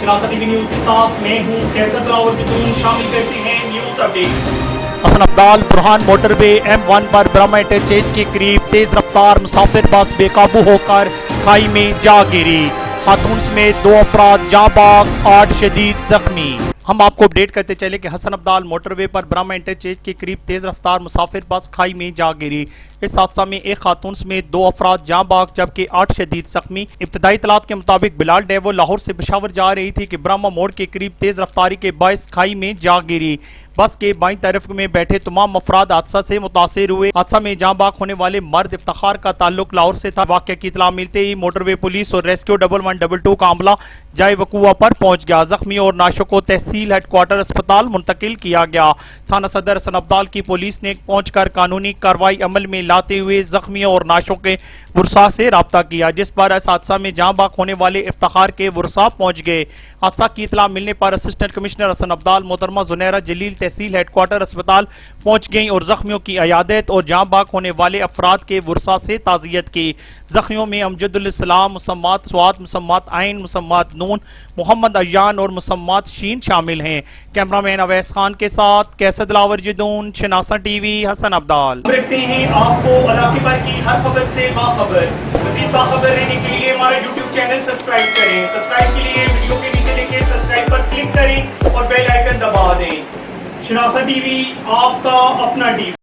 شناسا T V news کے ساتھ میں ہوں کیسر دلاور جتون شامل کرتے ہیں نیوز اپڈیٹ۔ حسن عبدال برہان موٹر وے M1 پر برہما انٹرچینج کے قریب تیز رفتار مسافر بس بے قابو ہو کر کھائی میں جا گری، خاتون سمیت 2 افراد جاں باغ 8 شدید زخمی۔ ہم آپ کو اپڈیٹ کرتے چلے کہ حسن عبدال موٹر وے پر برہما انٹرچینج کے قریب تیز رفتار مسافر بس کھائی میں جا گری۔ اس حادثہ میں ایک خاتون سمیت 2 افراد جاں باغ جبکہ 8 شدید زخمی۔ ابتدائی اطلاعات کے مطابق بلال ڈیوو لاہور سے پشاور جا رہی تھی کہ برہما موڑ کے قریب تیز رفتاری کے باعث کھائی میں جا گری۔ بس کے بائیں طرف میں بیٹھے تمام افراد حادثہ سے متاثر ہوئے۔ حادثہ میں جاں باغ ہونے والے مرد افتخار کا تعلق لاہور سے تھا۔ واقعہ کی اطلاع ملتے ہی موٹر وے پولیس اور ریسکیو 1122 کا عملہ جائے وقوع پر پہنچ گیا۔ زخمی اور نعشوں کو تحصیل ہیڈ کوارٹر اسپتال منتقل کیا گیا۔ تھانہ صدر حسن عبدال کی پولیس نے پہنچ کر قانونی کارروائی عمل میں لاتے ہوئے زخمیوں اور نعشوں کے ورثاء سے رابطہ کیا، جس پر اس حادثہ میں جاں باغ ہونے والے افتخار کے ورثاء پہنچ گئے۔ حادثہ کی اطلاع ملنے پر اسسٹنٹ کمشنر حسن عبدال محترمہ زنیرہ جلیل تحصیل ہیڈ کوارٹر اسپتال پہنچ گئیں اور زخمیوں کی عیادت اور جاں باغ ہونے والے افراد کے ورثاء سے تعزیت کی۔ زخمیوں میں امجد الاسلام مسمات سواد مسمات عین مسمات نون محمد ایان اور مسمات شین شامل ہیں۔ کیمرہ مین اویس خان کے ساتھ کیسر دلاور جدون، شناسا ٹی وی، حسن عبدال۔ رکھتے ہیں آپ کو علاقے بھر کی ہر خبر سے باخبر۔ مزید باخبر رہنے کے لیے ہمارا یوٹیوب چینل سبسکرائب کریں۔ سبسکرائب کے لیے ویڈیو کے نیچے لکھیں سبسکرائب پر کلک کریں اور بیل آئیکن دبا دیں۔ شناسا ٹی وی آپ کا اپنا ٹی وی۔